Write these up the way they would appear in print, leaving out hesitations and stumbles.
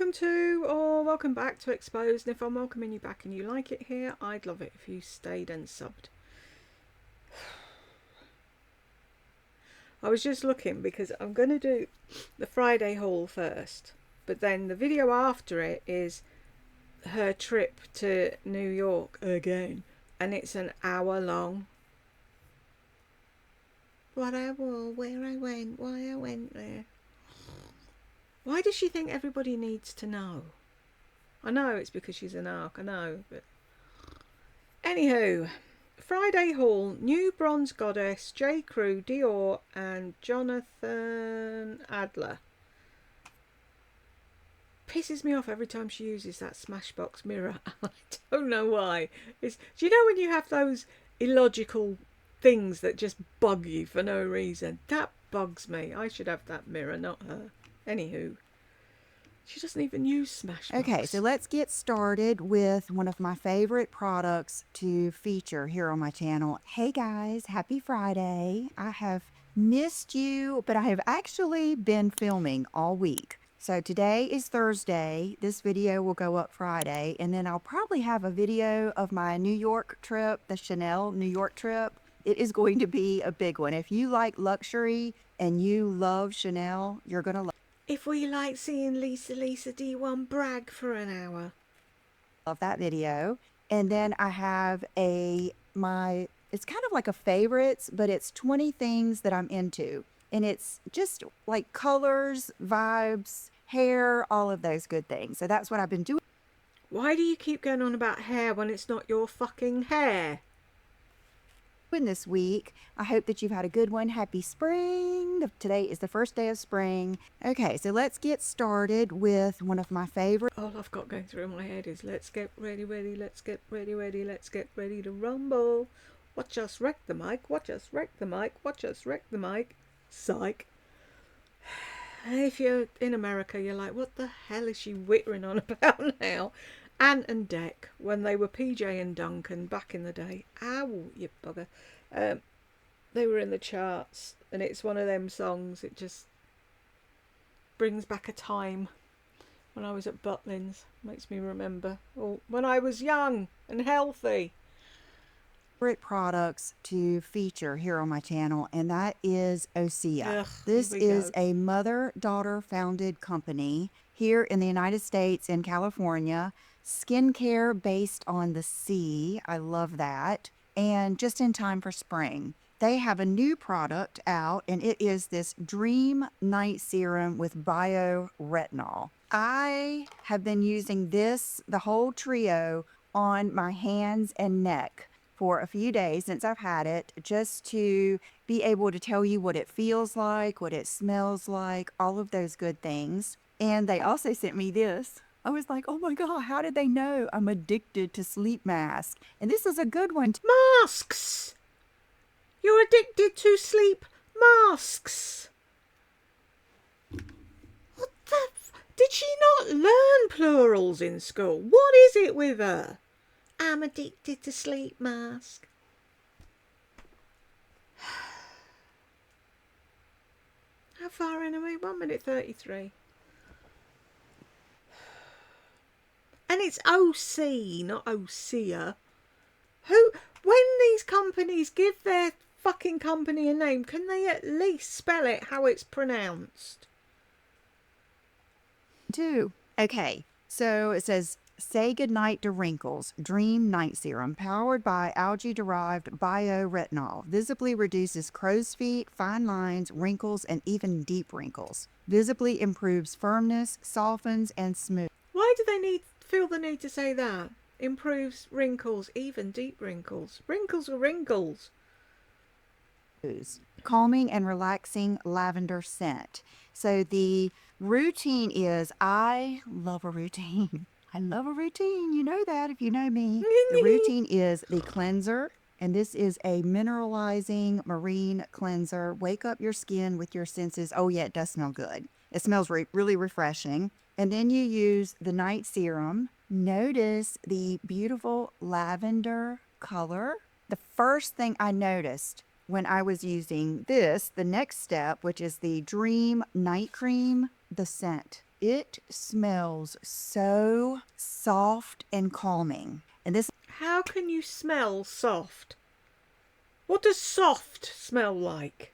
welcome to, or welcome back to Exposed. And if I'm welcoming you back and you like it here, I'd love it if you stayed and subbed. I was just looking because I'm going to do the Friday haul first, but then the video after it is her trip to New York again, and it's an hour long. What I wore, where I went, why I went there. Why does she think everybody needs to know? I know it's because she's an arc, I know, but... Anywho, Friday haul, new bronze goddess, JCrew, DIOR, and Jonathan Adler. Pisses me off every time she uses that Smashbox mirror. I don't know why. Do you know when you have those illogical things that just bug you for no reason? That bugs me. I should have that mirror, not her. Anywho, she doesn't even use Smashbox. Okay, so let's get started with one of my favorite products to feature here on my channel. Hey guys, happy Friday. I have missed you, but I have actually been filming all week. So today is Thursday. This video will go up Friday, and then I'll probably have a video of my New York trip, the Chanel New York trip. It is going to be a big one. If you like luxury and you love Chanel, you're going to love If we like seeing Lisa D1 brag for an hour. Love that video. And then I have it's kind of like a favorites, but it's 20 things that I'm into. And it's just like colors, vibes, hair, all of those good things. So that's what I've been doing. Why do you keep going on about hair when it's not your fucking hair? This week. I hope that you've had a good one. Happy spring. Today is the first day of spring. Okay, so let's get started with one of my favorite. All I've got going through my head is let's get ready, let's get ready, let's get ready to rumble. Watch us wreck the mic, watch us wreck the mic, watch us wreck the mic. Psych. If you're in America, you're like, what the hell is she whittering on about now? Ant and Dec, when they were PJ and Duncan back in the day. Ow, you bugger. They were in the charts, and it's one of them songs. It just brings back a time when I was at Butlins. Makes me remember when I was young and healthy. Favorite products to feature here on my channel, and that is Osea. Ugh, this here we is go. a mother-daughter founded company here in the United States in California. Skincare based on the sea. I love that. And just in time for spring. They have a new product out, and it is this Dream Night Serum with bioretinol. I have been using this, the whole trio, on my hands and neck for a few days since I've had it, just to be able to tell you what it feels like, what it smells like, all of those good things. And they also sent me this. I was like, oh my God, how did they know I'm addicted to sleep masks? And this is a good one. Masks! You're addicted to sleep masks! What the did she not learn plurals in school? What is it with her? I'm addicted to sleep mask. How far in are we? 1 minute 33. And it's OC, not Osea. When these companies give their fucking company a name, can they at least spell it how it's pronounced? Okay, so it says, say goodnight to wrinkles, Dream Night Serum, powered by algae-derived bioretinol, visibly reduces crow's feet, fine lines, wrinkles, and even deep wrinkles. Visibly improves firmness, softens, and smooths. Why do they feel the need to say that? Improves wrinkles, even deep wrinkles. Wrinkles are wrinkles. Calming and relaxing lavender scent. So the routine is, I love a routine. I love a routine. You know that if you know me. The routine is the cleanser, and this is a mineralizing marine cleanser. Wake up your skin with your senses. Oh yeah, it does smell good. It smells really refreshing. And then you use the night serum. Notice the beautiful lavender color. The first thing I noticed when I was using this, the next step, which is the Dream Night Cream, the scent. It smells so soft and calming. And this How can you smell soft? What does soft smell like?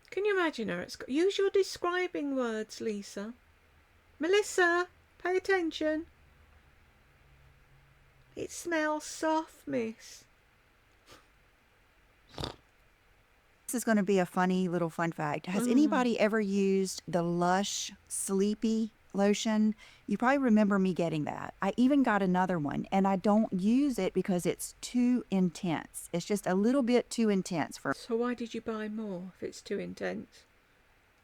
Can you imagine her? Use your describing words, Lisa. Melissa, pay attention. It smells soft, miss. is going to be a funny little fun fact. Has anybody ever used the Lush Sleepy lotion? You probably remember me getting that. I even got another one, and I don't use it because it's too intense. It's just a little bit too intense for So why did you buy more if it's too intense?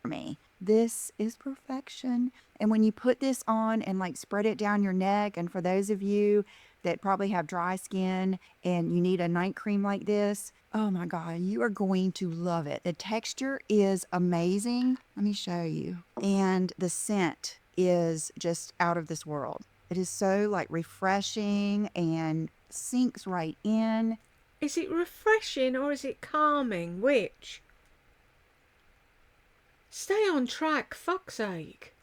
me. This is perfection. And when you put this on and like spread it down your neck, and for those of you that probably have dry skin and you need a night cream like this, oh my God, you are going to love it. The texture is amazing. Let me show you. And the scent is just out of this world. It is so like refreshing and sinks right in. Is it refreshing or is it calming? Which? Stay on track, fuck's sake.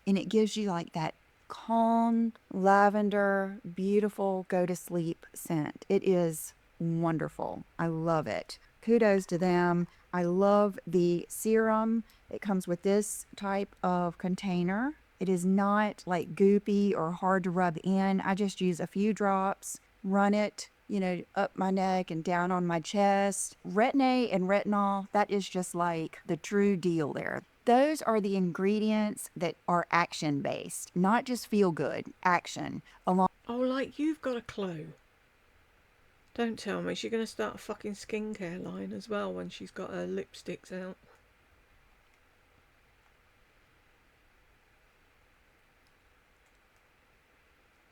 And it gives you like that calm, lavender, beautiful go to sleep scent. It is wonderful. I love it. Kudos to them. I love the serum. It comes with this type of container. It is not like goopy or hard to rub in. I just use a few drops, run it, up my neck and down on my chest. Retin-A and retinol, that is just like the true deal there. Those are the ingredients that are action-based, not just feel good, action. Oh, like you've got a clue. Don't tell me she's going to start a fucking skincare line as well when she's got her lipsticks out.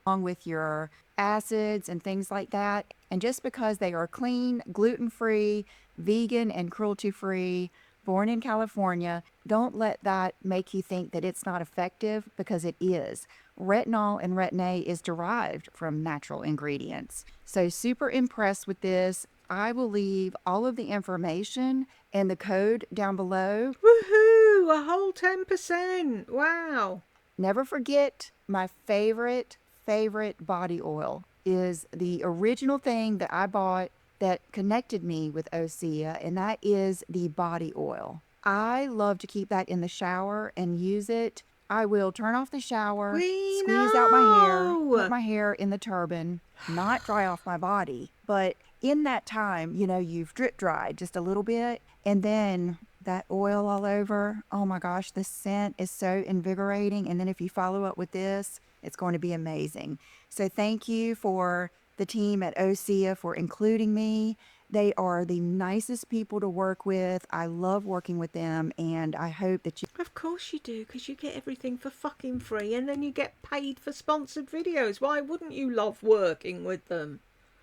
Along with your acids and things like that. And just because they are clean, gluten-free, vegan, and cruelty-free, born in California, don't let that make you think that it's not effective, because it is. Retinol and Retin-A is derived from natural ingredients. So super impressed with this. I will leave all of the information and the code down below. Woohoo! A whole 10%! Wow! Never forget, my favorite body oil is the original thing that I bought that connected me with Osea, and that is the body oil. I love to keep that in the shower and use it. I will turn off the shower, squeeze out my hair, put my hair in the turban, not dry off my body, but in that time, you've drip dried just a little bit, and then that oil all over. Oh my gosh, the scent is so invigorating. And then if you follow up with this, it's going to be amazing. So thank you for the team at Osea for including me. They are the nicest people to work with. I love working with them, and I hope that you... Of course you do, because you get everything for fucking free, and then you get paid for sponsored videos. Why wouldn't you love working with them?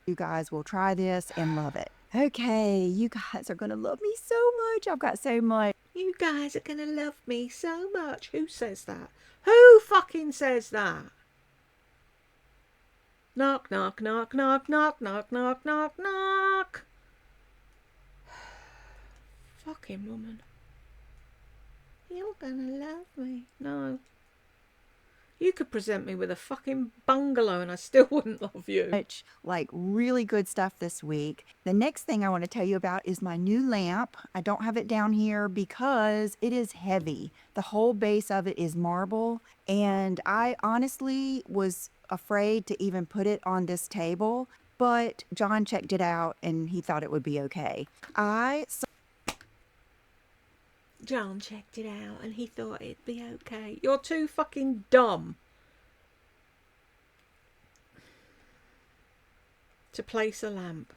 You guys will try this and love it. Okay, you guys are going to love me so much. I've got so much. You guys are going to love me so much. Who says that? Who fucking says that? Knock, knock, knock, knock, knock, knock, knock, knock, knock. Fucking woman. You're gonna love me. No. You could present me with a fucking bungalow and I still wouldn't love you. Much like really good stuff this week. The next thing I want to tell you about is my new lamp. I don't have it down here because it is heavy. The whole base of it is marble, and I honestly was afraid to even put it on this table, but John checked it out and he thought it would be okay. John checked it out and he thought it'd be okay. You're too fucking dumb to place a lamp.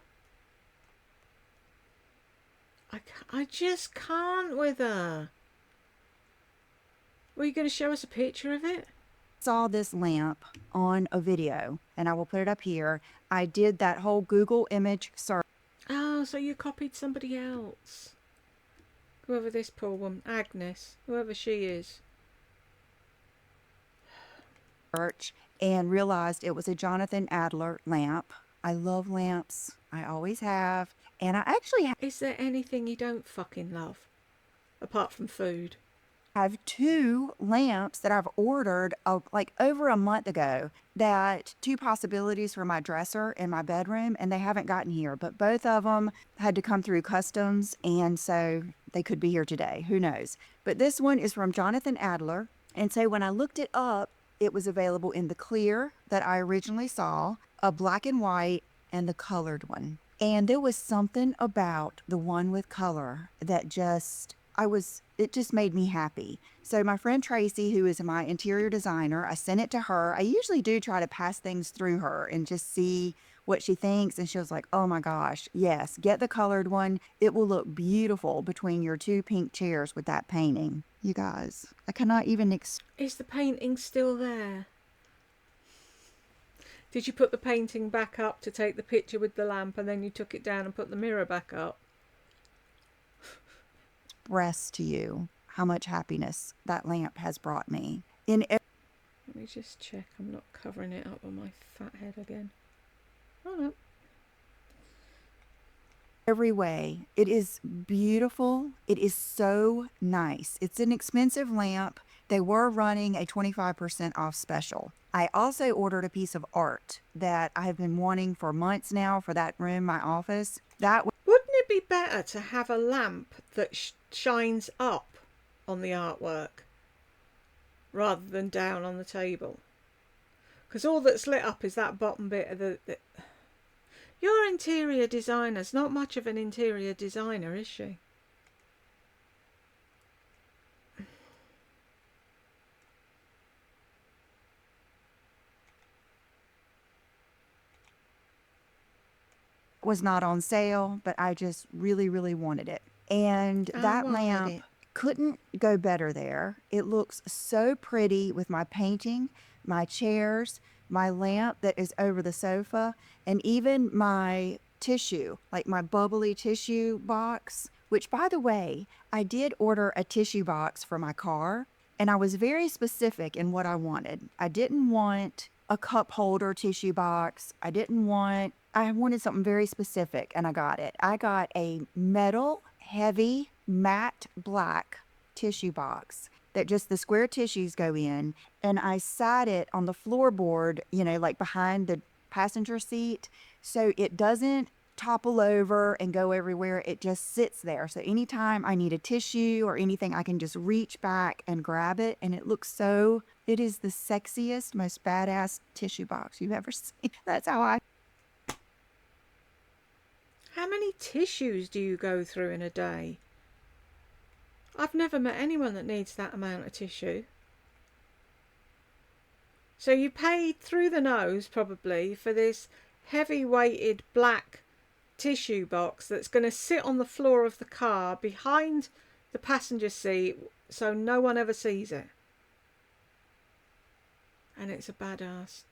I just can't with her. Were you going to show us a picture of it? Saw this lamp on a video, and I will put it up here. I did that whole Google image search. Oh, so you copied somebody else. Whoever this poor woman, Agnes, whoever she is. And realized it was a Jonathan Adler lamp. I love lamps. I always have. And I actually Is there anything you don't fucking love? Apart from food. have 2 lamps that I've ordered like over a month ago, that 2 possibilities for my dresser in my bedroom, and they haven't gotten here, but both of them had to come through customs, and so they could be here today. Who knows? But this one is from Jonathan Adler. And so when I looked it up, it was available in the clear that I originally saw, a black and white, and the colored one. And there was something about the one with color that it just made me happy. So my friend Tracy, who is my interior designer, I sent it to her. I usually do try to pass things through her and just see what she thinks. And she was like, oh my gosh, yes, get the colored one. It will look beautiful between your 2 pink chairs with that painting. You guys, I cannot even Is the painting still there? Did you put the painting back up to take the picture with the lamp, and then you took it down and put the mirror back up? express to you how much happiness that lamp has brought me. Let me just check I'm not covering it up on my fat head again. Oh no. Every way. It is beautiful. It is so nice. It's an expensive lamp. They were running a 25% off special. I also ordered a piece of art that I have been wanting for months now for that room, my office. Wouldn't it be better to have a lamp that shines up on the artwork rather than down on the table? Because all that's lit up is that bottom bit of the... Your interior designer's not much of an interior designer, is she? Was not on sale, but I just really, really wanted it. And that lamp couldn't go better there. It looks so pretty with my painting, my chairs, my lamp that is over the sofa, and even my tissue, like my bubbly tissue box, which, by the way, I did order a tissue box for my car, and I was very specific in what I wanted. I didn't want a cup holder tissue box. I wanted something very specific, and I got it. I got a metal, heavy, matte black tissue box that just the square tissues go in, and I sat it on the floorboard, like behind the passenger seat, so it doesn't topple over and go everywhere. It just sits there. So anytime I need a tissue or anything, I can just reach back and grab it, and it is the sexiest, most badass tissue box you've ever seen. That's how I... How many tissues do you go through in a day? I've never met anyone that needs that amount of tissue. So you paid through the nose probably for this heavy weighted black tissue box that's going to sit on the floor of the car behind the passenger seat so no one ever sees it. And it's a badass.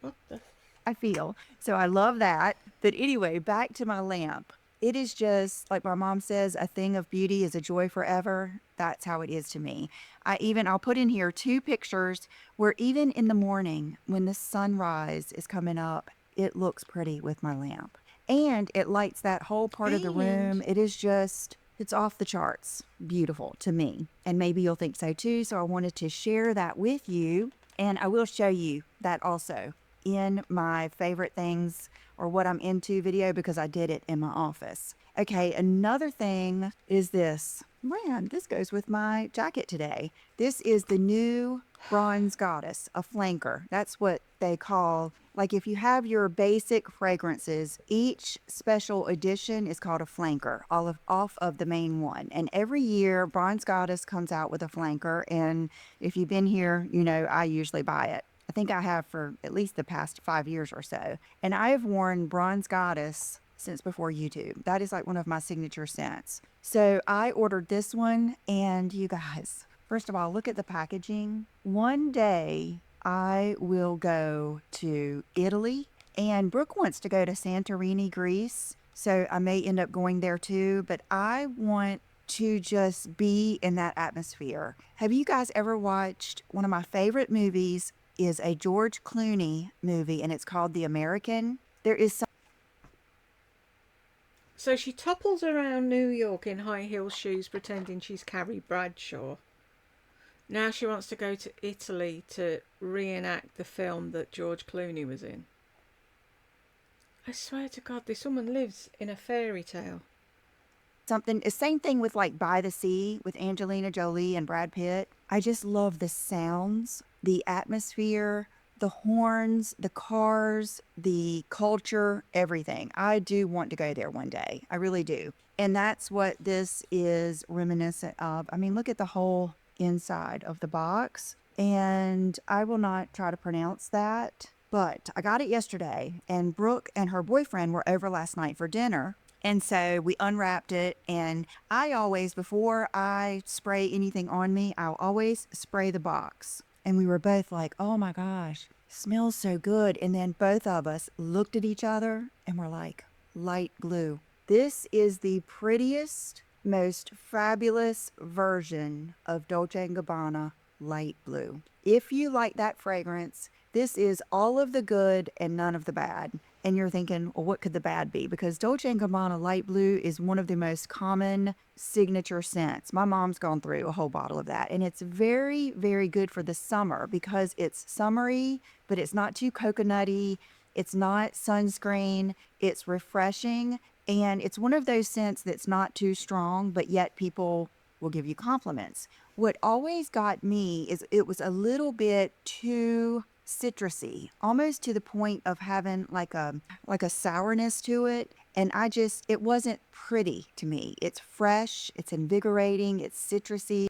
What the... I feel. So I love that. But anyway, back to my lamp. It is just, like my mom says, a thing of beauty is a joy forever. That's how it is to me. I'll put in here 2 pictures where even in the morning when the sunrise is coming up, it looks pretty with my lamp. And it lights that whole part of the room. It is just, it's off the charts. Beautiful to me. And maybe you'll think so too. So I wanted to share that with you. And I will show you that also in my favorite things or what I'm into video, because I did it in my office. Okay, another thing is this. Man, this goes with my jacket today. This is the new Bronze Goddess, a flanker. That's what they call, like if you have your basic fragrances, each special edition is called a flanker, off of the main one. And every year, Bronze Goddess comes out with a flanker. And if you've been here, I usually buy it. I think I have for at least the past 5 years or so. And I have worn Bronze Goddess since before YouTube. That is like one of my signature scents. So I ordered this one, and you guys, first of all, look at the packaging. One day I will go to Italy, and Brooke wants to go to Santorini, Greece. So I may end up going there too, but I want to just be in that atmosphere. Have you guys ever watched one of my favorite movies? Is a George Clooney movie, and it's called The American. There is So she topples around New York in high heel shoes pretending she's Carrie Bradshaw. Now she wants to go to Italy to reenact the film that George Clooney was in. I swear to God, this woman lives in a fairy tale. Something, the same thing with like By the Sea with Angelina Jolie and Brad Pitt. I just love the sounds, the atmosphere, the horns, the cars, the culture, everything. I do want to go there one day. I really do. And that's what this is reminiscent of. I mean, look at the whole inside of the box. And I will not try to pronounce that, but I got it yesterday. And Brooke and her boyfriend were over last night for dinner. And so we unwrapped it, and I always, before I spray anything on me, I'll always spray the box. And we were both like, oh my gosh, smells so good. And then both of us looked at each other and were like, light blue. This is the prettiest, most fabulous version of Dolce & Gabbana light blue. If you like that fragrance, this is all of the good and none of the bad. And you're thinking, well, what could the bad be? Because Dolce & Gabbana light blue is one of the most common signature scents. My mom's gone through a whole bottle of that. And it's very, very good for the summer because it's summery, but it's not too coconutty. It's not sunscreen. It's refreshing. And it's one of those scents that's not too strong, but yet people will give you compliments. What always got me is it was a little bit too citrusy, almost to the point of having like a sourness to it. And it wasn't pretty to me. It's fresh, it's invigorating, it's citrusy.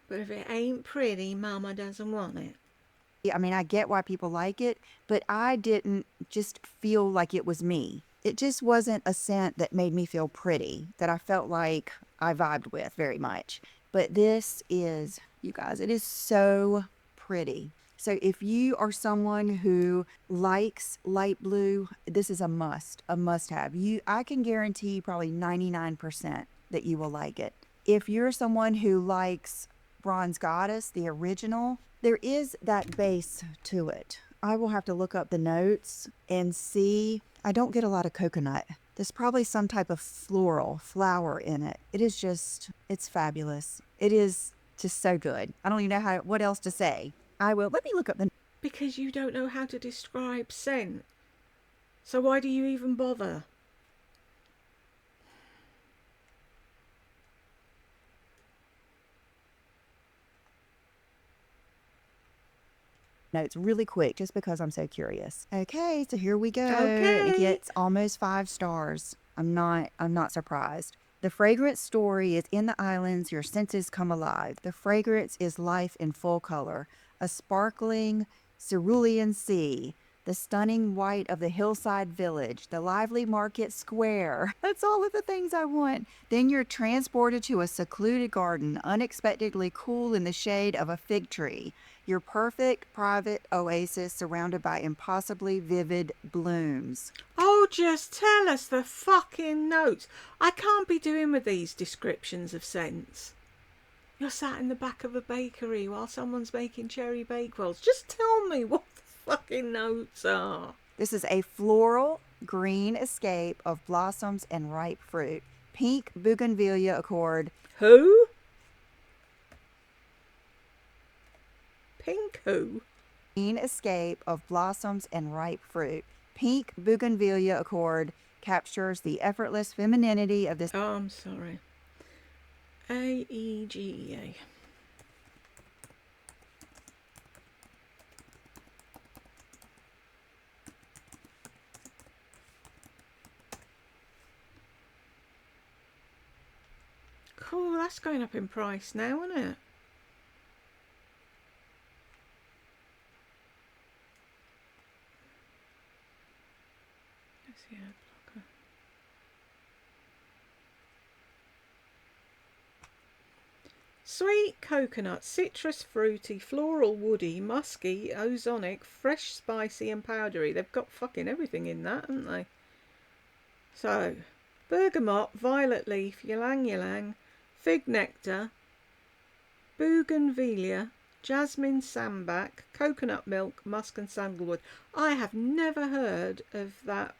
But if it ain't pretty, Mama doesn't want it. I mean, I get why people like it, but I didn't just feel like it was me. It just wasn't a scent that made me feel pretty, that I felt like I vibed with very much. But this is, you guys, it is so pretty. So if you are someone who likes light blue, this is a must have. I can guarantee probably 99% that you will like it. If you're someone who likes Bronze Goddess, the original, there is that base to it. I will have to look up the notes and see. I don't get a lot of coconut. There's probably some type of flower in it. It's fabulous. It is just so good. I don't even know what else to say. Let me look up the... Because you don't know how to describe scent. So why do you even bother? notes really quick just because I'm so curious. Okay, so here we go. Okay. It gets almost 5 stars. I'm not surprised. The fragrance story is in the islands, your senses come alive. The fragrance is life in full color. A sparkling cerulean sea. The stunning white of the hillside village, the lively market square. That's all of the things I want. Then you're transported to a secluded garden, unexpectedly cool in the shade of a fig tree. Your perfect private oasis surrounded by impossibly vivid blooms. Oh, just tell us the fucking notes. I can't be doing with these descriptions of scents. You're sat in the back of a bakery while someone's making cherry bakewells. Just tell me what the fucking notes are. This is a floral green escape of blossoms and ripe fruit. Pink bougainvillea accord. Who? Pink who? Green escape of blossoms and ripe fruit. Pink bougainvillea accord captures the effortless femininity of this. Oh, I'm sorry. AEGEA. Cool, that's going up in price now, isn't it? Let's see, ad blocker. Sweet coconut, citrus fruity, floral woody, musky, ozonic, fresh spicy and powdery. They've got fucking everything in that, haven't they? So, bergamot, violet leaf, ylang ylang, fig nectar, bougainvillea, jasmine sambac, coconut milk, musk and sandalwood. I have never heard of that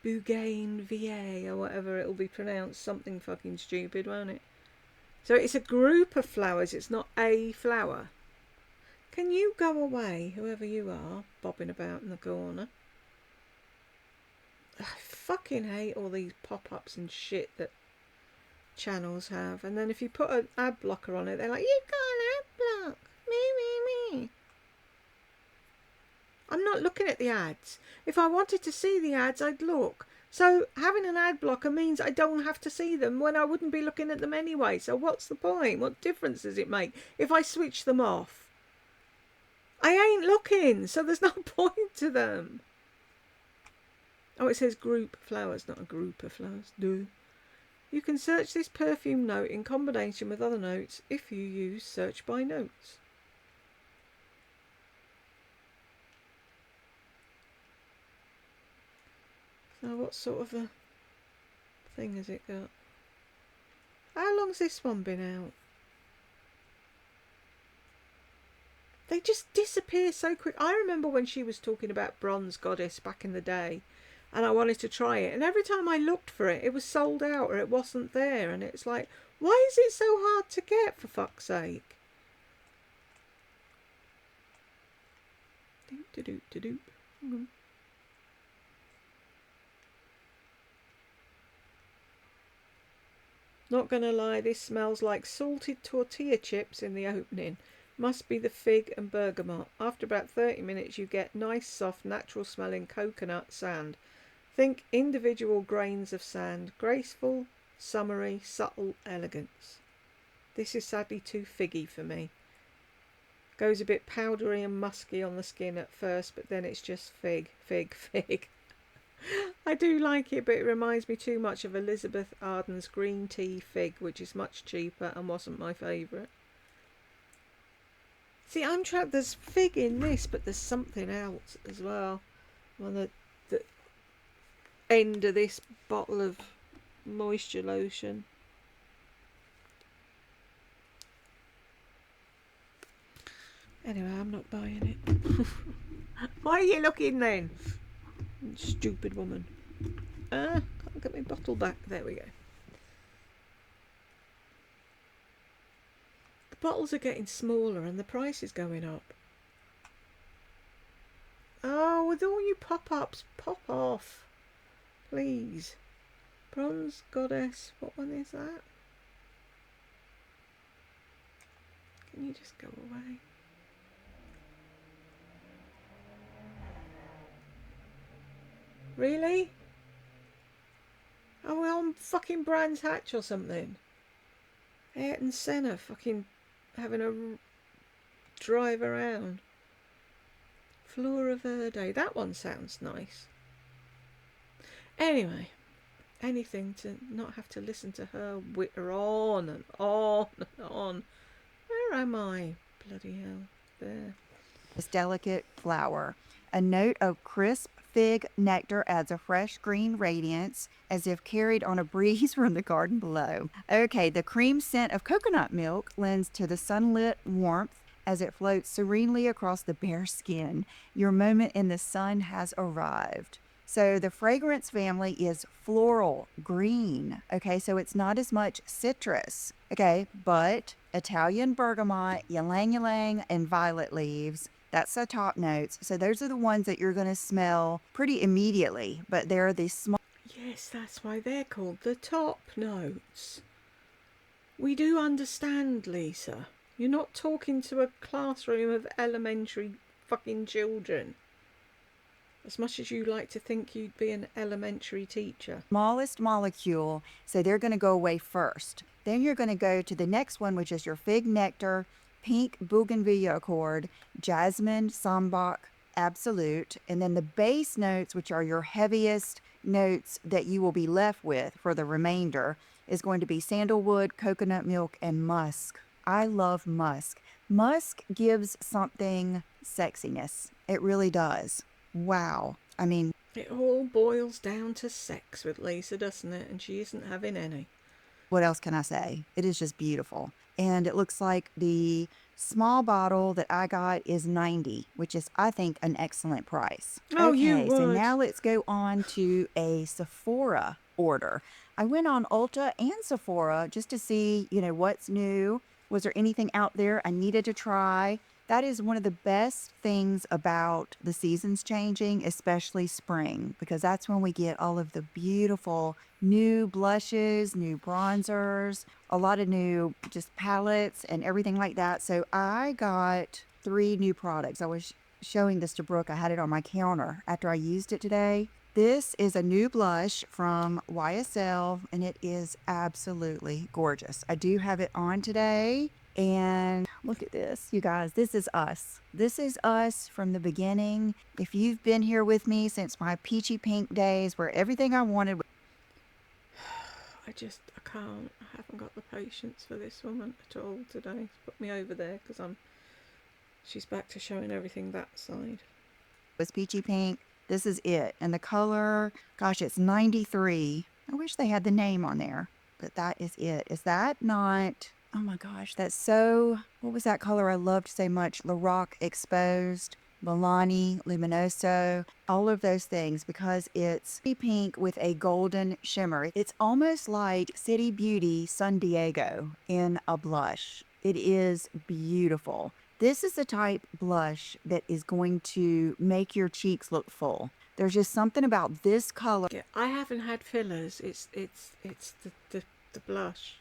bougainvillea or whatever it'll be pronounced. Something fucking stupid, won't it? So it's a group of flowers. It's not a flower. Can you go away, whoever you are, bobbing about in the corner? I fucking hate all these pop-ups and shit that channels have. And then if you put an ad blocker on it, they're like, you've got an ad block. Me. I'm not looking at the ads. If I wanted to see the ads, I'd look. So having an ad blocker means I don't have to see them when I wouldn't be looking at them anyway. So what's the point? What difference does it make if I switch them off? I ain't looking, so there's no point to them. Oh, it says group flowers, not a group of flowers. Duh. You can search this perfume note in combination with other notes if you use search by notes. So what sort of a thing has it got? How long's this one been out? They just disappear so quick. I remember when she was talking about Bronze Goddess back in the day, and I wanted to try it. And every time I looked for it, it was sold out or it wasn't there. And it's like, why is it so hard to get, for fuck's sake? Doop. Not gonna lie, this smells like salted tortilla chips in the opening. Must be the fig and bergamot. After about 30 minutes you get nice, soft, natural smelling coconut sand. Think individual grains of sand. Graceful, summery, subtle elegance. This is sadly too figgy for me. Goes a bit powdery and musky on the skin at first, but then it's just fig. I do like it, but it reminds me too much of Elizabeth Arden's green tea fig, which is much cheaper and wasn't my favourite. See, I'm trapped. There's fig in this, but there's something else as well. On the end of this bottle of moisture lotion. Anyway, I'm not buying it. Why are you looking then? Stupid woman. Can't get my bottle back. There we go. The bottles are getting smaller and the price is going up. Oh, with all you pop-ups, pop off. Please. Bronze Goddess. What one is that? Can you just go away? Really? Are we on fucking Brands Hatch or something? Ayrton Senna fucking having a drive around. Flora Verde. That one sounds nice. Anyway, anything to not have to listen to her witter on and on and on. Where am I? Bloody hell. There. This delicate flower. A note of crisp fig nectar adds a fresh green radiance as if carried on a breeze from the garden below. Okay, the cream scent of coconut milk lends to the sunlit warmth as it floats serenely across the bare skin. Your moment in the sun has arrived. So the fragrance family is floral, green. Okay, so it's not as much citrus. Okay, but Italian bergamot, ylang ylang, and violet leaves. That's the top notes. So those are the ones that you're going to smell pretty immediately. But they're the small. Yes, that's why they're called the top notes. We do understand, Lisa. You're not talking to a classroom of elementary fucking children. As much as you like to think you'd be an elementary teacher. Smallest molecule. So they're going to go away first. Then you're going to go to the next one, which is your fig nectar, pink bougainvillea accord, jasmine, sambac, absolute, and then the base notes, which are your heaviest notes that you will be left with for the remainder, is going to be sandalwood, coconut milk, and musk. I love musk. Musk gives something sexiness. It really does. Wow. I mean, it all boils down to sex with Lisa, doesn't it? And she isn't having any. What else can I say? It is just beautiful. And it looks like the Small bottle that I got is 90, which is, I think, an excellent price. Oh, you Okay, so would. now let's go on to a Sephora order. I went on Ulta and Sephora just to see, what's new. Was there anything out there I needed to try? That is one of the best things about the seasons changing, especially spring, because that's when we get all of the beautiful new blushes, new bronzers, a lot of new just palettes and everything like that. So I got 3 new products. I was showing this to Brooke. I had it on my counter after I used it today. This is a new blush from YSL, and it is absolutely gorgeous. I do have it on today. And look at this, you guys. This is us. This is us from the beginning. If you've been here with me since my peachy pink days where everything I wanted. I can't. I haven't got the patience for this woman at all today. Put me over there because she's back to showing everything that side. Was peachy pink. This is it. And the color, gosh, it's 93. I wish they had the name on there, but that is it. Is that not... Oh my gosh, that's so, what was that color I loved so much? Lorac Exposed, Milani, Luminoso, all of those things, because it's pink with a golden shimmer. It's almost like City Beauty San Diego in a blush. It is beautiful. This is the type blush that is going to make your cheeks look full. There's just something about this color. Yeah, I haven't had fillers. It's the blush.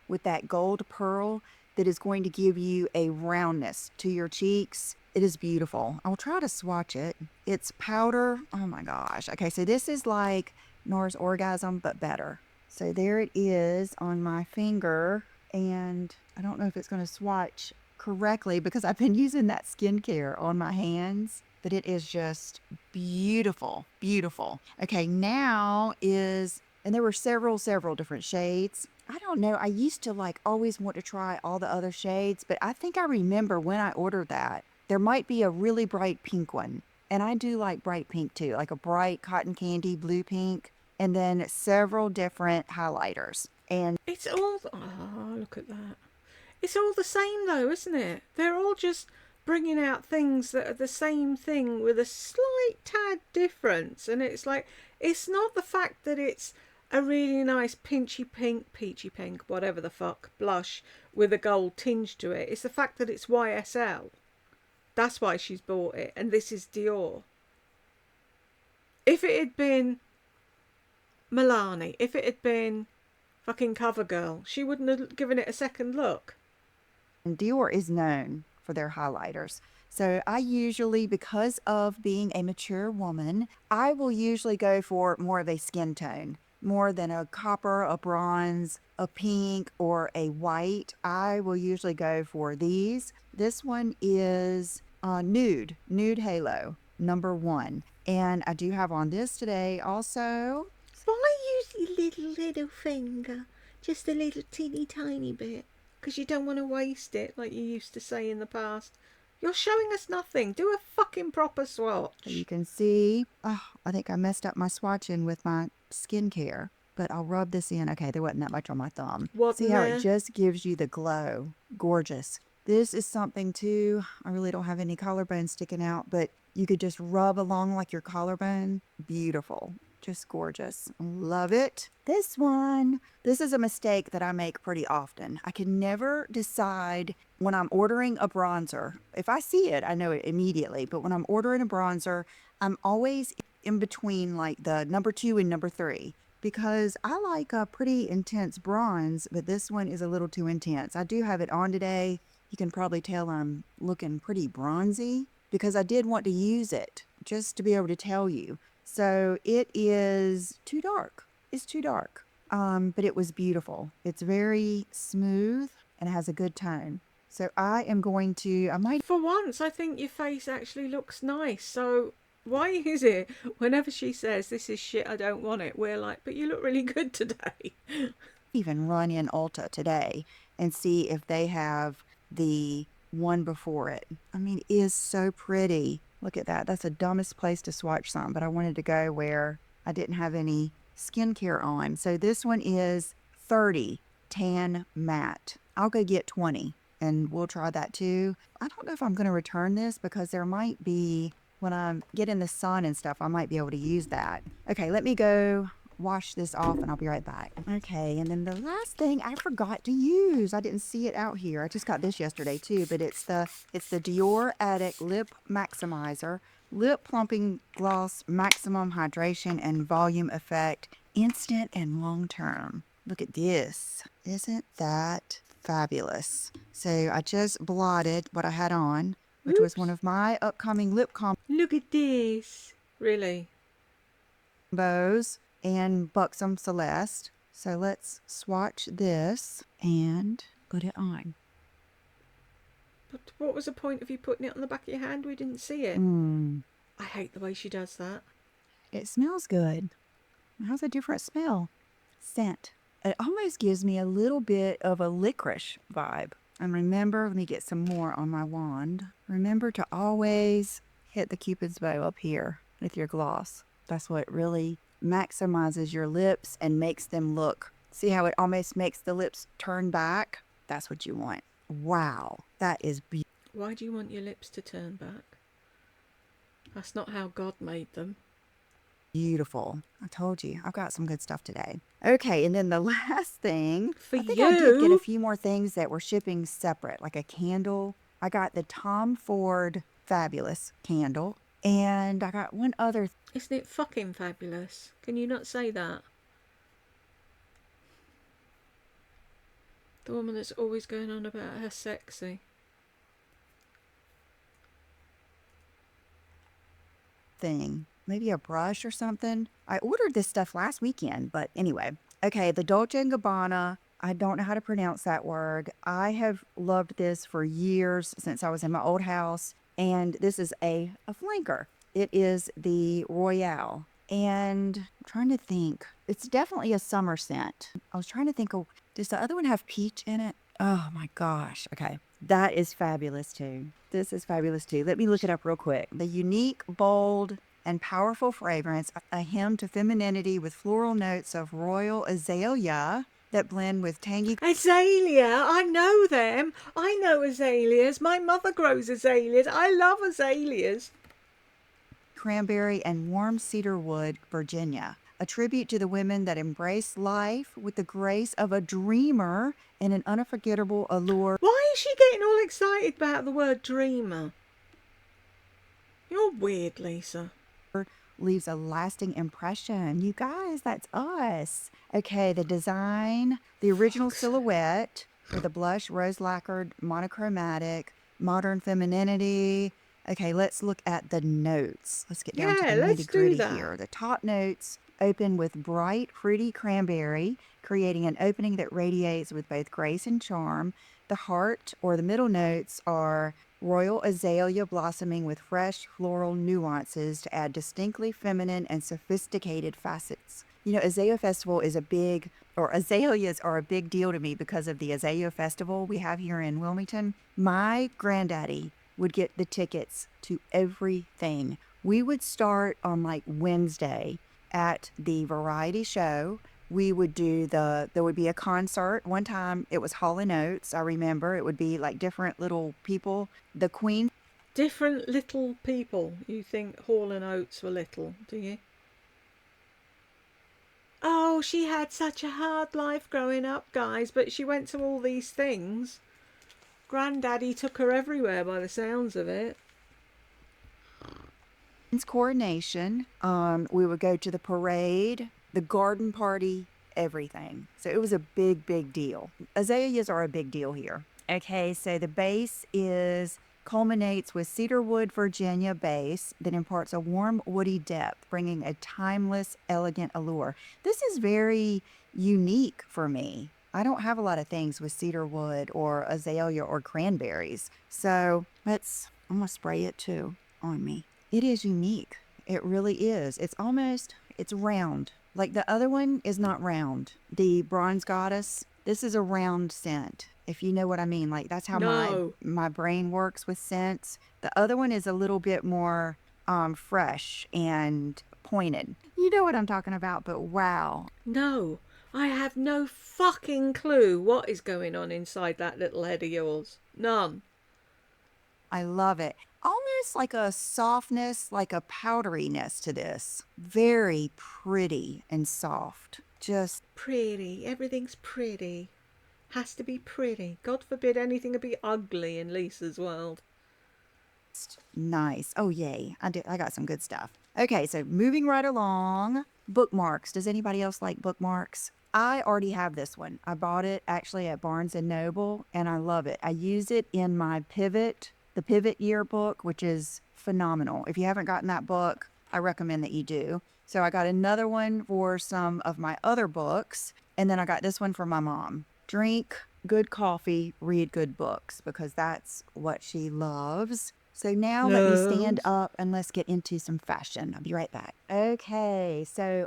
With that gold pearl that is going to give you a roundness to your cheeks. It is beautiful. I'll try to swatch it. It's powder. Oh my gosh. Okay, so this is like Nora's Orgasm, but better. So there it is on my finger, and I don't know if it's going to swatch correctly because I've been using that skincare on my hands, but it is just beautiful, beautiful. Okay, now is, and there were several different shades. I don't know. I used to always want to try all the other shades, but I think I remember when I ordered that, there might be a really bright pink one. And I do like bright pink too, like a bright cotton candy blue pink, and then several different highlighters. And it's all, oh, look at that. It's all the same though, isn't it? They're all just bringing out things that are the same thing with a slight tad difference. And it's like, it's not the fact that it's a really nice peachy pink, whatever the fuck, blush with a gold tinge to it. It's the fact that it's YSL. That's why she's bought it. And this is DIOR. If it had been Milani, if it had been fucking CoverGirl, she wouldn't have given it a second look. And DIOR is known for their highlighters. So I usually, because of being a mature woman, I will usually go for more of a skin tone. More than a copper, a bronze, a pink, or a white. I will usually go for these. This one is Nude Halo, number 1. And I do have on this today also. Why use your little finger? Just a little teeny tiny bit. Because you don't want to waste it like you used to say in the past. You're showing us nothing. Do a fucking proper swatch. So you can see, oh, I think I messed up my swatching with my skincare, but I'll rub this in. Okay, there wasn't that much on my thumb. See how it just gives you the glow. Gorgeous. This is something too, I really don't have any collarbone sticking out, but you could just rub along like your collarbone. Beautiful. Just gorgeous. Love it. This one, this is a mistake that I make pretty often. I can never decide when I'm ordering a bronzer. If I see it, I know it immediately. But when I'm ordering a bronzer, I'm always in between like the number 2 and number 3. Because I like a pretty intense bronze, but this one is a little too intense. I do have it on today. You can probably tell I'm looking pretty bronzy because I did want to use it just to be able to tell you. So it is too dark. It's too dark. But it was beautiful. It's very smooth and it has a good tone. So I am going to, For once, I think your face actually looks nice. So why is it whenever she says this is shit, I don't want it, we're like, but you look really good today. Even run in Ulta today and see if they have the one before it. I mean, it is so pretty. Look at that. That's the dumbest place to swatch some, but I wanted to go where I didn't have any skincare on. So this one is 30 Tan Matte. I'll go get 20. and we'll try that too. I don't know if I'm going to return this because there might be, when I get in the sun and stuff, I might be able to use that. Okay, let me go wash this off and I'll be right back. Okay, and then the last thing I forgot to use. I didn't see it out here. I just got this yesterday too, but it's the DIOR Addict Lip Maximizer. Lip Plumping Gloss, Maximum Hydration and Volume Effect, Instant and Long Term. Look at this. Isn't that fabulous? So I just blotted what I had on, which was one of my upcoming lip Look at this. Really? combos and Buxom Celeste. So let's swatch this and put it on. But what was the point of you putting it on the back of your hand? We didn't see it. I hate the way she does that. It smells good. It has a different smell. Scent. It almost gives me a little bit of a licorice vibe. And remember, let me get some more on my wand. Remember to always hit the Cupid's bow up here with your gloss. That's what really maximizes your lips and makes them look. See how it almost makes the lips turn back? That's what you want. Wow, that is beautiful. Why do you want your lips to turn back? That's not how God made them. Beautiful. I told you, I've got some good stuff today. Okay, and then the last thing, For I think you? I did get a few more things that were shipping separate, like a candle. I got the Tom Ford Fabulous candle, and I got one other. Isn't it fucking fabulous? Can you not say that? The woman that's always going on about her sexy. Thing. Maybe a brush or something. I ordered this stuff last weekend, but anyway. Okay, the Dolce & Gabbana. I don't know how to pronounce that word. I have loved this for years since I was in my old house. And this is a flanker. It is the Royale. And I'm trying to think. It's definitely a summer scent. I was trying to think, does the other one have peach in it? Oh my gosh. Okay. That is fabulous too. This is fabulous too. Let me look it up real quick. The unique, bold, and powerful fragrance, a hymn to femininity with floral notes of royal azalea that blend with tangy Azalea, I know them. I know azaleas. My mother grows azaleas. I love azaleas. cranberry and warm cedar wood, Virginia. A tribute to the women that embrace life with the grace of a dreamer and an unforgettable allure. Why is she getting all excited about the word dreamer? You're weird, Lisa. Leaves a lasting impression. You guys, that's us. Okay, the design, the original silhouette with a blush, rose lacquered, monochromatic, modern femininity. Okay, let's look at the notes. Let's get down to the let's do nitty-gritty that. here. The top notes open with bright, fruity cranberry, creating an opening that radiates with both grace and charm. The heart, or the middle notes, are royal azalea blossoming with fresh floral nuances to add distinctly feminine and sophisticated facets. You know, Azalea Festival is azaleas are a big deal to me because of the Azalea Festival we have here in Wilmington. My granddaddy would get the tickets to everything. We would start on like Wednesday at the variety show. We would do there would be a concert. One time it was Hall & Oates, I remember. It would be like different little people. The Queen. Different little people. You think Hall and Oates were little, do you? Oh, she had such a hard life growing up, guys, but she went to all these things. Granddaddy took her everywhere by the sounds of it. Coronation. We would go to the parade, the garden party, everything. So it was a big, big deal. Azaleas are a big deal here. Okay, so the base culminates with cedarwood Virginia base that imparts a warm woody depth, bringing a timeless, elegant allure. This is very unique for me. I don't have a lot of things with cedarwood or azalea or cranberries. So I'm going to spray it too on me. It is unique. It really is. It's round. Like the other one is not round. The Bronze Goddess, this is a round scent. If you know what I mean. Like that's how my brain works with scents. The other one is a little bit more fresh and pointed. You know what I'm talking about, but wow. No, I have no fucking clue what is going on inside that little head of yours. None. I love it. Almost like a softness, like a powderiness to this. Very pretty and soft. Just Pretty. Everything's pretty. Has to be pretty. God forbid anything to be ugly in Lisa's world. nice. Oh, yay. I got some good stuff. Okay, so moving right along. Bookmarks. Does anybody else like bookmarks? I already have this one. I bought it actually at Barnes and Noble, and I love it. I use it in my the Pivot yearbook, which is phenomenal. If you haven't gotten that book, I recommend that you do. So I got another one for some of my other books, and then I got this one for my mom. Drink good coffee, read good books, because that's what she loves. So now let me stand Loves. up and let's get into some fashion. I'll be right back. Okay, so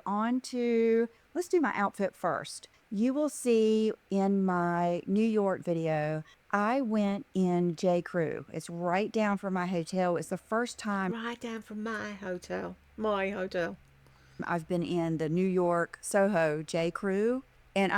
let's do my outfit first. You will see in my New York video, I went in JCrew. It's right down from my hotel. It's the first time Right down from my hotel. My hotel. I've been in the New York Soho JCrew, and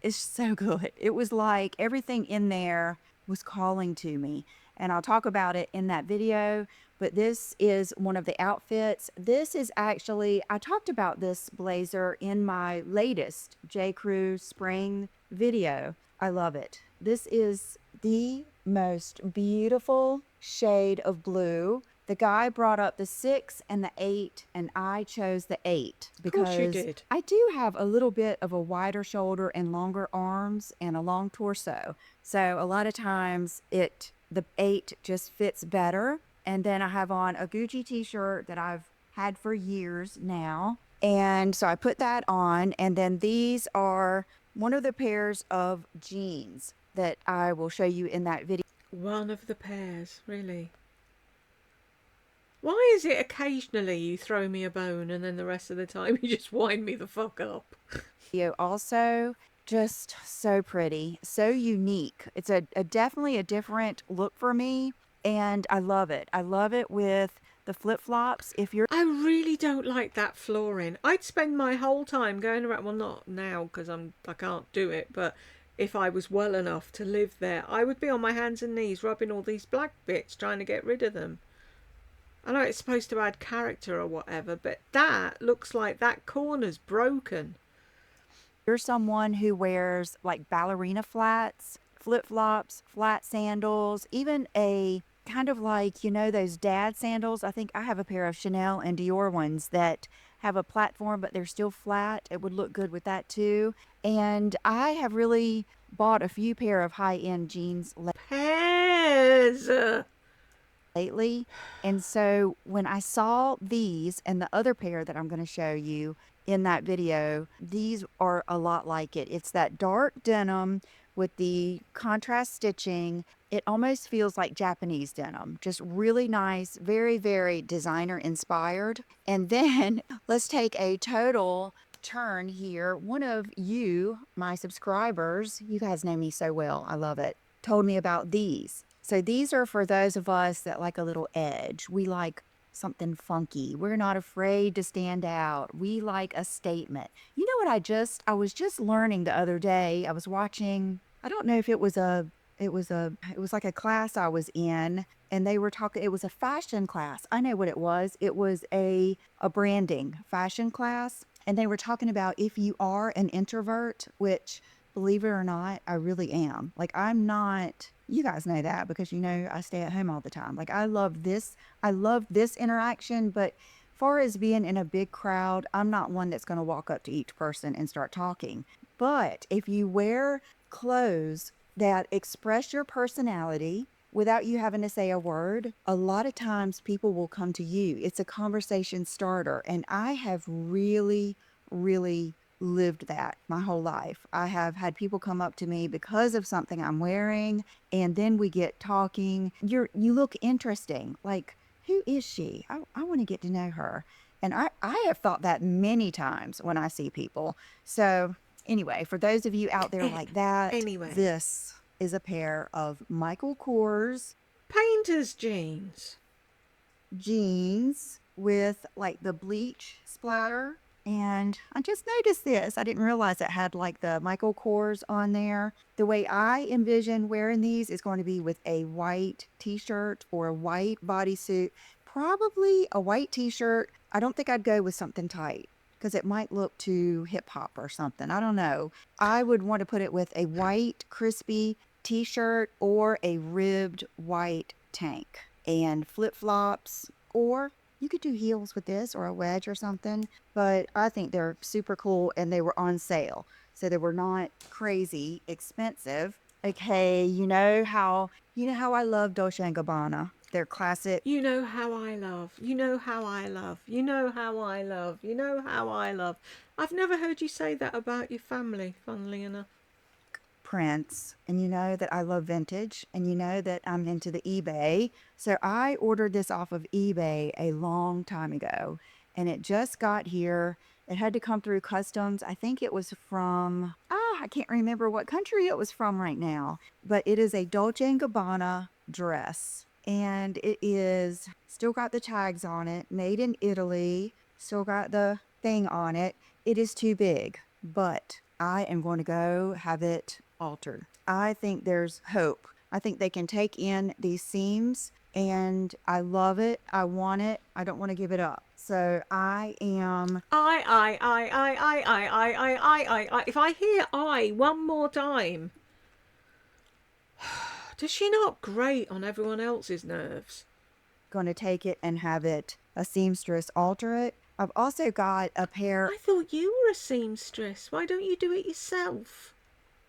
it's so good. It was like everything in there was calling to me, and I'll talk about it in that video. But this is one of the outfits. This is actually, I talked about this blazer in my latest JCrew spring video. I love it. This is the most beautiful shade of blue. The guy brought up the 6 and the 8, and I chose the 8 Of course you because did. I do have a little bit of a wider shoulder and longer arms and a long torso. So a lot of times the 8 just fits better. And then I have on a Gucci t-shirt that I've had for years now. And so I put that on, and then these are one of the pairs of jeans that I will show you in that video. One of the pairs, really. Why is it occasionally you throw me a bone and then the rest of the time you just wind me the fuck up? Also, just so pretty, so unique. It's a definitely a different look for me, and I love it. I love it with the flip-flops. If you're I really don't like that flooring. I'd spend my whole time going around. Well, not now because I can't do it. But if I was well enough to live there, I would be on my hands and knees rubbing all these black bits, trying to get rid of them. I know it's supposed to add character or whatever, but that looks like that corner's broken. you're someone who wears like ballerina flats, flip-flops, flat sandals, even a kind of like, those dad sandals. I think I have a pair of Chanel and Dior ones that have a platform, but they're still flat. It would look good with that too. And I have really bought a few pair of high-end jeans Pairs. lately. And so when I saw these and the other pair that I'm going to show you in that video, these are a lot like it. It's that dark denim with the contrast stitching. It almost feels like Japanese denim, just really nice, very, very designer inspired. And then let's take a total turn here. One of you, my subscribers, you guys know me so well, I love it, told me about these. So these are for those of us that like a little edge. We like something funky. We're not afraid to stand out. We like a statement. You know what I was just learning the other day. I was watching, I don't know if it was like a class I was in, and they were talking, it was a fashion class. I know what it was. It was a branding fashion class, and they were talking about if you are an introvert, which, believe it or not, I really am. Like, I'm not, you guys know that because I stay at home all the time. Like, I love this interaction, but far as being in a big crowd, I'm not one that's going to walk up to each person and start talking. But if you wear clothes that express your personality without you having to say a word, a lot of times people will come to you. It's a conversation starter. And I have really, really lived that my whole life. I have had people come up to me because of something I'm wearing, and then we get talking. You look interesting. Like, who is she? I want to get to know her. And I have thought that many times when I see people. So anyway, for those of you out there like that, Anyway, this is a pair of Michael Kors painter's jeans. jeans with like the bleach splatter. And I just noticed this. I didn't realize it had like the Michael Kors on there. The way I envision wearing these is going to be with a white t-shirt or a white bodysuit, probably a white t-shirt. I don't think I'd go with something tight because it might look too hip hop or something. I don't know. I would want to put it with a white, crispy t-shirt or a ribbed white tank and flip-flops, or you could do heels with this or a wedge or something, but I think they're super cool and they were on sale. So they were not crazy expensive. Okay, you know how I love Dolce& and Gabbana. Their classic. You know how I love. You know how I love. You know how I love. You know how I love. I've never heard you say that about your family, funnily enough. Prints, and you know that I love vintage, and you know that I'm into the eBay. So I ordered this off of eBay a long time ago, and it just got here. It had to come through customs. I think it was from, I can't remember what country it was from right now, but it is a Dolce & Gabbana dress, and it is still got the tags on it, made in Italy, still got the thing on it. It is too big, but I am going to go have it altered. I think there's hope. I think they can take in these seams, and I love it. I want it. I don't want to give it up. So I am. I. If I hear I one more time, does she not grate on everyone else's nerves? Going to take it and have it a seamstress alter it. I've also got a pair I thought you were a seamstress. Why don't you do it yourself?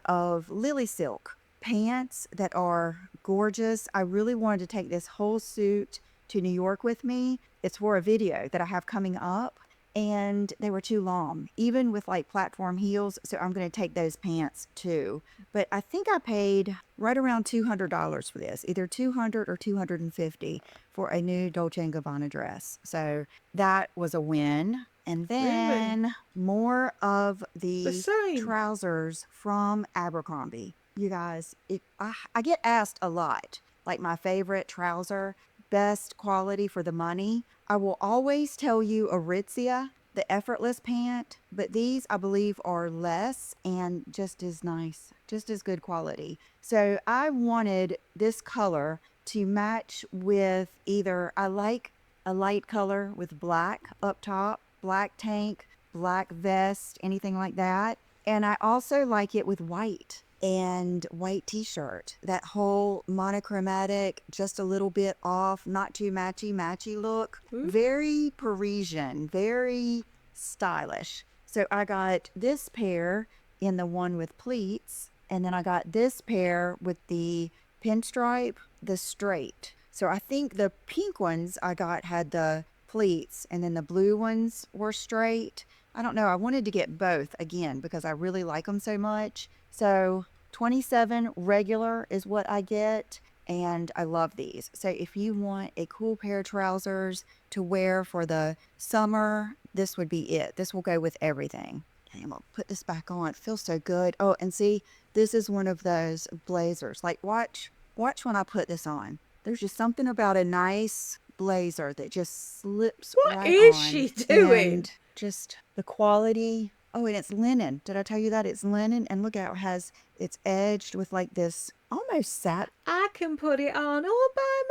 of lily silk pants that are gorgeous. I really wanted to take this whole suit to New York with me. It's for a video that I have coming up, and they were too long, even with like platform heels. So I'm going to take those pants too. But I think I paid right around $200 for this, either $200 or $250 for a new Dolce & Gabbana dress. So that was a win. And then more of The the same. trousers from Abercrombie. You guys, I get asked a lot, like my favorite trouser, best quality for the money. I will always tell you Aritzia, the effortless pant, but these I believe are less and just as nice, just as good quality. So I wanted this color to match with either, I like a light color with black up top, black tank, black vest, anything like that. And I also like it with white and white t-shirt. That whole monochromatic, just a little bit off, not too matchy look. Very Parisian, very stylish. So I got this pair in the one with pleats, and then I got this pair with the pinstripe, the straight. So I think the pink ones I got had the pleats, and then the blue ones were straight. I don't know. I wanted to get both again because I really like them so much. So 27 regular is what I get, and I love these. So if you want a cool pair of trousers to wear for the summer, this would be it. This will go with everything. Okay, I'm gonna put this back on. It feels so good. Oh, and see, this is one of those blazers. Like watch when I put this on. There's just something about a nice blazer that just slips What right is on. she doing? And just the quality. Oh, and it's linen. Did I tell you that it's linen? And look how it has, it's edged with like this almost satin I can put it on all by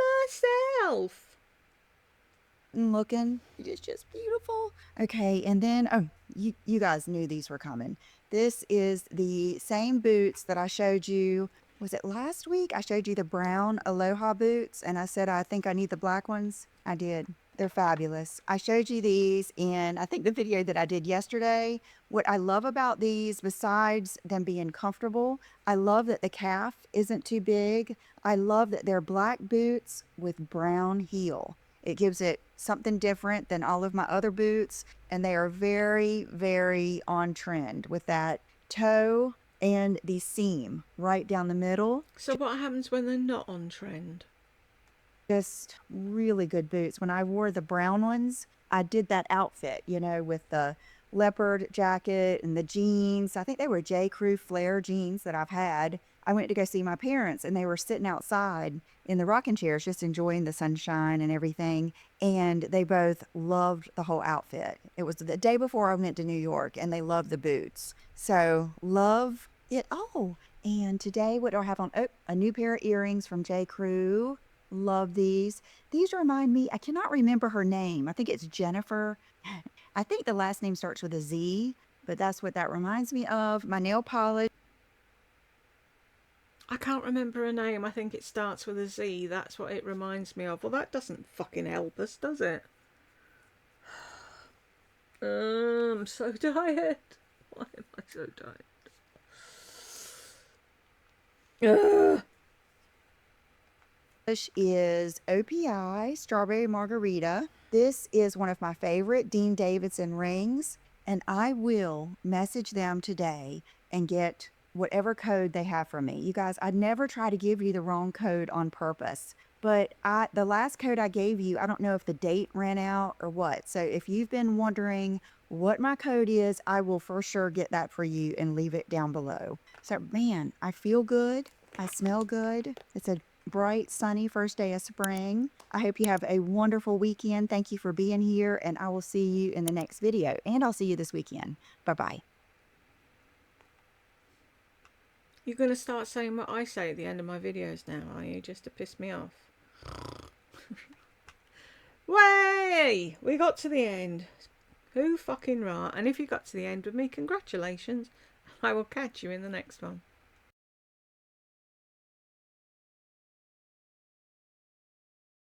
myself. looking. It's just beautiful. Okay, and then, oh, you guys knew these were coming. This is the same boots that I showed you. Was it last week? I showed you the brown Aloha boots, and I said I think I need the black ones. I did. They're fabulous. I showed you these in, I think, the video that I did yesterday. What I love about these, besides them being comfortable, I love that the calf isn't too big. I love that they're black boots with brown heel. It gives it something different than all of my other boots, and they are very, very on trend with that toe and the seam right down the middle. So what happens when they're not on trend? Just really good boots. When I wore the brown ones, I did that outfit, with the leopard jacket and the jeans. I think they were JCrew flare jeans that I've had. I went to go see my parents, and they were sitting outside in the rocking chairs, just enjoying the sunshine and everything. And they both loved the whole outfit. It was the day before I went to New York, and they loved the boots. So love it all. And today, what do I have on? Oh, a new pair of earrings from JCrew. Love these. These remind me, I cannot remember her name. I think it's Jennifer. I think the last name starts with a Z, but that's what that reminds me of. My nail polish. I can't remember her name. I think it starts with a Z. That's what it reminds me of. Well, that doesn't fucking help us, does it? I'm so tired. Why am I so tired? Ugh. Is OPI Strawberry Margarita. This is one of my favorite Dean Davidson rings, and I will message them today and get whatever code they have for me. You guys, I'd never try to give you the wrong code on purpose, but the last code I gave you, I don't know if the date ran out or what. So if you've been wondering what my code is, I will for sure get that for you and leave it down below. So man, I feel good. I smell good. It's a bright, sunny first day of spring. I hope you have a wonderful weekend. Thank you for being here, and I will see you in the next video. And I'll see you this weekend. Bye-bye. You're going to start saying what I say at the end of my videos now, are you? Just to piss me off. Way! We got to the end. Who fucking right? And if you got to the end with me, congratulations. I will catch you in the next one.